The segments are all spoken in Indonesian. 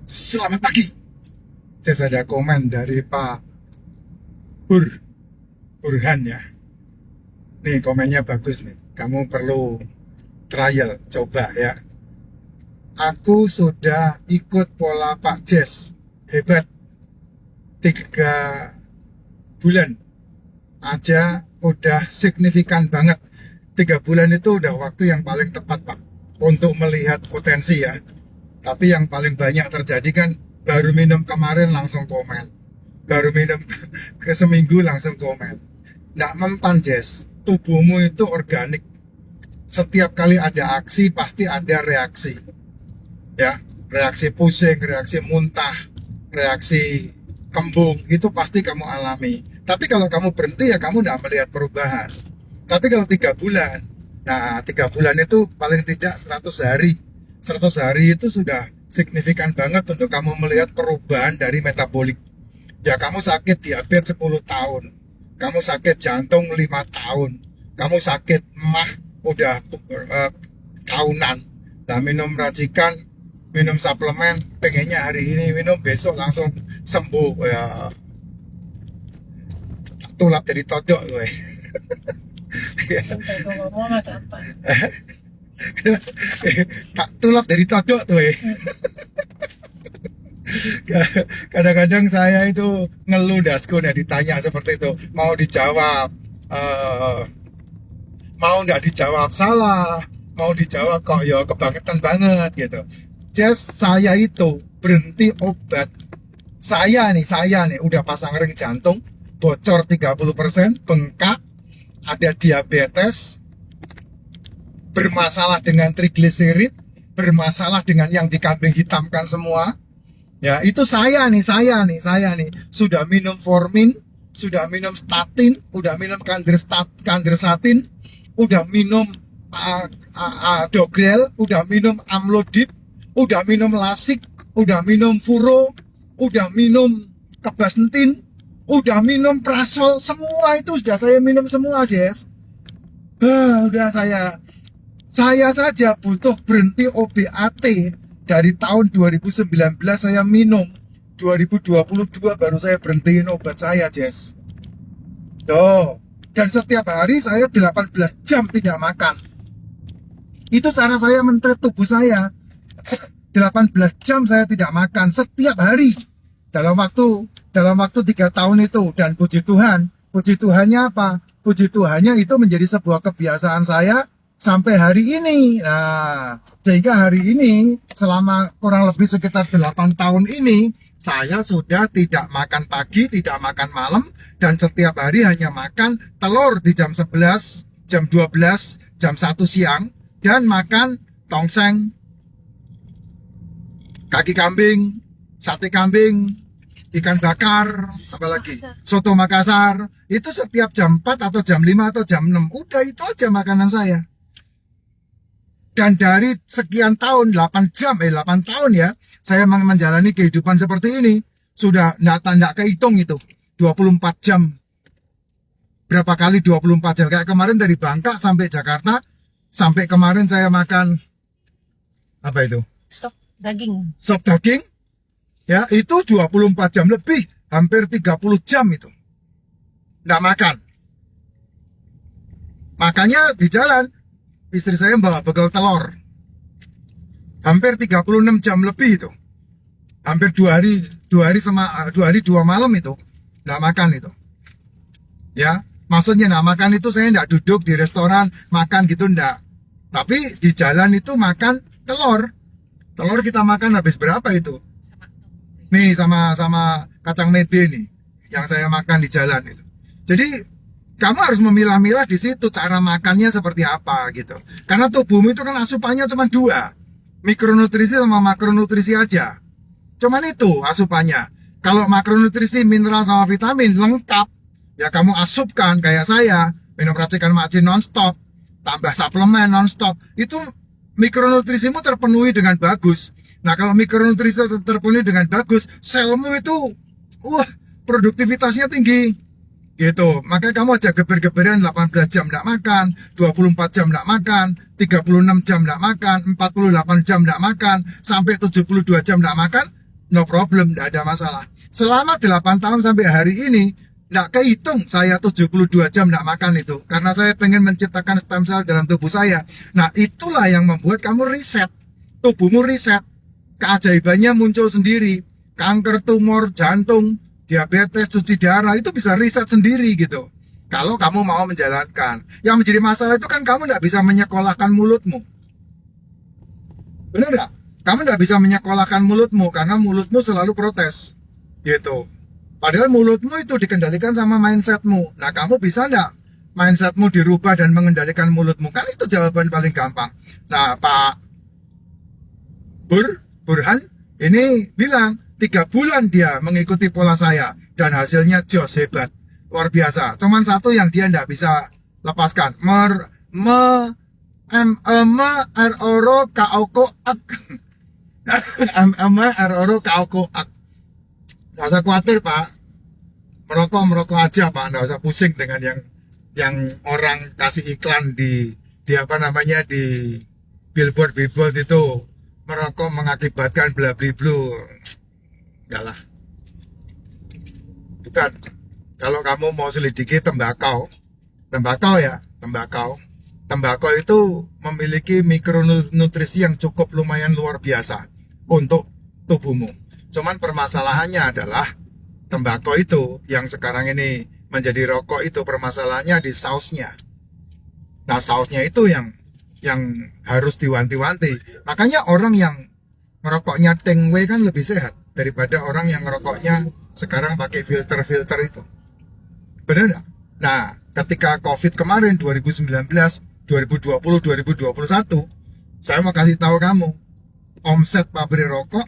Selamat pagi. Saya ada komen dari Pak Burhan ya. Nih komennya bagus nih. Kamu perlu trial, coba ya. Aku sudah ikut pola Pak Jess. Hebat. 3 bulan aja udah signifikan banget. 3 bulan itu udah waktu yang paling tepat Pak untuk melihat potensi ya. Tapi yang paling banyak terjadi kan baru minum kemarin langsung komen. Baru minum ke seminggu langsung komen. Nggak mempan Jess. Tubuhmu itu organik. Setiap kali ada aksi pasti ada reaksi. Ya, reaksi pusing, reaksi muntah, reaksi kembung, itu pasti kamu alami. Tapi kalau kamu berhenti ya kamu nggak melihat perubahan. Tapi kalau 3 bulan, nah 3 bulan itu paling tidak 100 hari. 100 hari itu sudah signifikan banget untuk kamu melihat perubahan dari metabolik. Ya kamu sakit diabetes 10 tahun, kamu sakit jantung 5 tahun, kamu sakit mah udah tahunan. Nah minum racikan, minum suplemen, pengennya hari ini minum, besok langsung sembuh. Ya tulap jadi todok gue. Tak tulap dari todok tuh. Kadang-kadang saya itu ngeluh dasku nih ditanya seperti itu, mau dijawab mau nggak dijawab salah, mau dijawab kok ya kebangetan banget gitu. Just saya itu berhenti obat. Saya nih udah pasang ring jantung, bocor 30%, bengkak, ada diabetes, bermasalah dengan trigliserid, bermasalah dengan yang dikambing hitamkan semua. Ya, itu saya nih. Sudah minum Formin, sudah minum statin, udah minum kanderstatin, udah minum Dogrel, udah minum Amlodip, udah minum Lasik, udah minum Furo, udah minum Kebasentin, udah minum Prasol, semua itu sudah saya minum semua, Jess. Udah saya saja butuh berhenti OBAT. Dari tahun 2019 saya minum, 2022 baru saya berhentiin obat saya, Jess. Dan setiap hari saya 18 jam tidak makan. Itu cara saya men-treat tubuh saya. 18 jam saya tidak makan setiap hari dalam waktu 3 tahun itu. Dan puji Tuhannya apa? Puji Tuhannya itu menjadi sebuah kebiasaan saya sampai hari ini. Nah, sehingga hari ini selama kurang lebih sekitar 8 tahun ini saya sudah tidak makan pagi, tidak makan malam, dan setiap hari hanya makan telur di jam 11, jam 12, jam 1 siang, dan makan tongseng, kaki kambing, sate kambing, ikan bakar, apa lagi? Soto Makassar. Itu setiap jam 4 atau jam 5 atau jam 6. Udah itu aja makanan saya. Dan dari sekian tahun, 8 tahun ya, saya menjalani kehidupan seperti ini. Sudah tidak kehitung itu, 24 jam. Berapa kali 24 jam? Kayak kemarin dari Bangka sampai Jakarta, sampai kemarin saya makan, apa itu? Sop daging. Sop daging, ya itu 24 jam lebih, hampir 30 jam itu. Nggak makan. Makanya di jalan, istri saya bawa bekal telur. Hampir 36 jam lebih itu. Hampir 2 hari 2 malam itu. Nggak makan itu. Ya, maksudnya nggak makan itu saya nggak duduk di restoran, makan gitu nggak. Tapi di jalan itu makan telur. Telur kita makan habis berapa itu? Nih sama kacang mede nih. Yang saya makan di jalan itu. Jadi kamu harus memilah-milah di situ cara makannya seperti apa gitu. Karena tubuhmu itu kan asupannya cuma 2. Mikronutrisi sama makronutrisi aja. Cuman itu asupannya. Kalau makronutrisi, mineral sama vitamin lengkap, ya kamu asupkan kayak saya, minum racikan macin nonstop, tambah suplemen nonstop. Itu mikronutrisimu terpenuhi dengan bagus. Nah, kalau mikronutrisi terpenuhi dengan bagus, selmu itu produktivitasnya tinggi. Gitu, makanya kamu aja geber-geberan 18 jam enggak makan, 24 jam enggak makan, 36 jam enggak makan, 48 jam enggak makan, sampai 72 jam enggak makan, no problem, tidak ada masalah. Selama 8 tahun sampai hari ini, tidak kehitung saya 72 jam tidak makan itu. Karena saya pengen menciptakan stem cell dalam tubuh saya. Nah, itulah yang membuat kamu riset. Tubuhmu riset. Keajaibannya muncul sendiri. Kanker, tumor, jantung, diabetes, cuci darah, itu bisa riset sendiri gitu. Kalau kamu mau menjalankan. Yang menjadi masalah itu kan kamu tidak bisa menyekolahkan mulutmu. Benar nggak? Kamu nggak bisa menyekolahkan mulutmu karena mulutmu selalu protes. Gitu. Padahal mulutmu itu dikendalikan sama mindsetmu. Nah, kamu bisa nggak mindsetmu dirubah dan mengendalikan mulutmu? Kan itu jawaban paling gampang. Nah, Pak Burhan ini bilang 3 bulan dia mengikuti pola saya dan hasilnya jos, hebat, luar biasa. Cuman satu yang dia nggak bisa lepaskan, eroro kaoko ak. Eroro kaoko ak. Nggak usah khawatir, Pak. Merokok aja, Pak. Nggak usah pusing dengan yang orang kasih iklan di apa namanya, di billboard itu. Merokok mengakibatkan bla bla bla. Enggak lah. Bukan. Kalau kamu mau selidiki tembakau ya, tembakau itu memiliki mikronutrisi yang cukup lumayan luar biasa untuk tubuhmu. Cuman permasalahannya adalah tembakau itu yang sekarang ini menjadi rokok itu permasalahannya di sausnya. Nah, sausnya itu yang harus diwanti-wanti. Makanya orang yang merokoknya Tengway kan lebih sehat daripada orang yang ngerokoknya sekarang pakai filter-filter itu. Benar nggak? Nah, ketika COVID kemarin 2019, 2020, 2021, saya mau kasih tahu kamu, omset pabrik rokok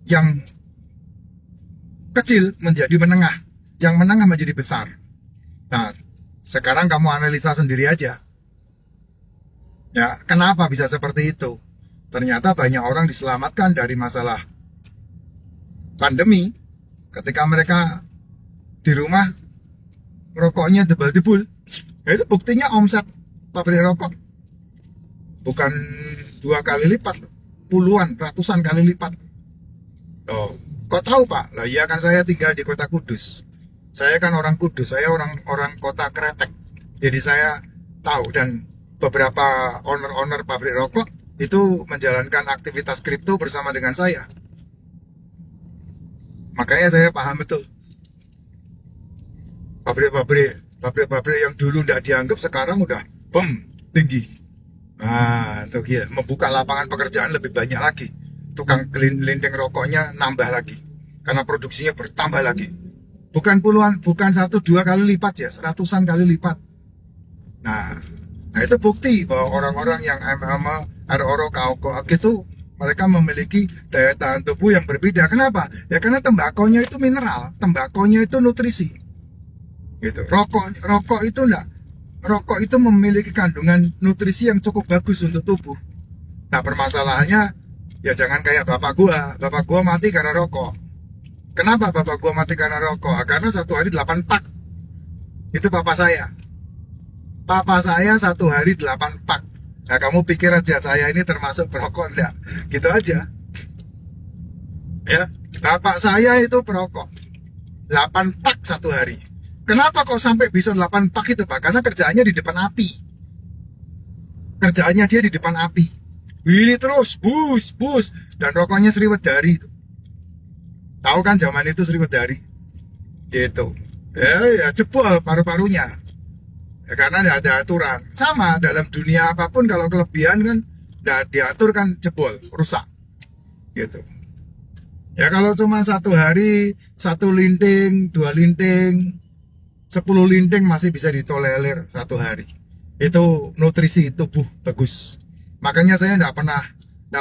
yang kecil menjadi menengah, yang menengah menjadi besar. Nah, sekarang kamu analisa sendiri aja. Ya, kenapa bisa seperti itu? Ternyata banyak orang diselamatkan dari masalah pandemi ketika mereka di rumah rokoknya debal-debul. Ya, itu buktinya omset pabrik rokok bukan 2 kali lipat, puluhan, ratusan kali lipat. Oh, kok tahu, Pak? Lah iya kan saya tinggal di kota Kudus. Saya kan orang Kudus, saya orang kota Kretek. Jadi saya tahu, dan beberapa owner pabrik rokok itu menjalankan aktivitas kripto bersama dengan saya. Makanya saya paham betul. Pabrik yang dulu tidak dianggap sekarang udah tinggi. Nah, itu dia membuka lapangan pekerjaan lebih banyak lagi. Tukang kelinding rokoknya nambah lagi karena produksinya bertambah lagi. Bukan puluhan, bukan 1-2 kali lipat ya, ratusan kali lipat. Nah, itu bukti bahwa orang-orang yang MMA, eroro kaoko itu mereka memiliki daya tahan tubuh yang berbeda. Kenapa? Ya karena tembakonya itu mineral, tembakonya itu nutrisi. Gitu. Rokok itu enggak. Rokok itu memiliki kandungan nutrisi yang cukup bagus untuk tubuh. Nah, permasalahannya ya jangan kayak bapak gua mati karena rokok. Kenapa bapak gua mati karena rokok? Karena 1 hari 8 pak. Itu papa saya. Papa saya 1 hari 8 pak. Nah, kamu pikir aja saya ini termasuk perokok enggak? Gitu aja. Ya, bapak saya itu perokok. 8 pak 1 hari. Kenapa kok sampai bisa 8 pak itu, Pak? Karena kerjaannya di depan api. Kerjaannya dia di depan api. Ini terus, bus. Dan rokoknya Sriwedari itu. Tahu kan zaman itu Sriwedari? Gitu. Ya jebol paru-parunya. Ya, karena tidak ada aturan. Sama dalam dunia apapun, kalau kelebihan kan tidak diatur kan jebol, rusak. Gitu. Ya kalau cuma 1 hari, 1 linting, 2 linting, 10 linting masih bisa ditolerir 1 hari. Itu nutrisi tubuh bagus. Makanya saya tidak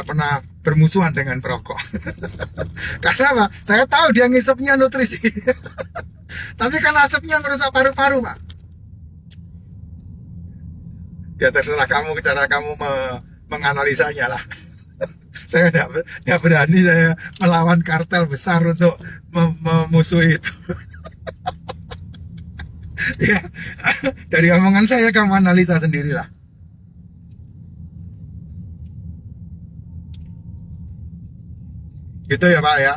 pernah bermusuhan dengan perokok. Karena apa? Saya tahu dia ngisepnya nutrisi. Tapi kan asapnya merusak paru-paru, Pak. Ya terserah kamu, cara kamu menganalisanya lah. Saya tidak berani saya melawan kartel besar untuk memusuhi itu. Ya, dari omongan saya kamu analisa sendirilah. Gitu ya, Pak ya.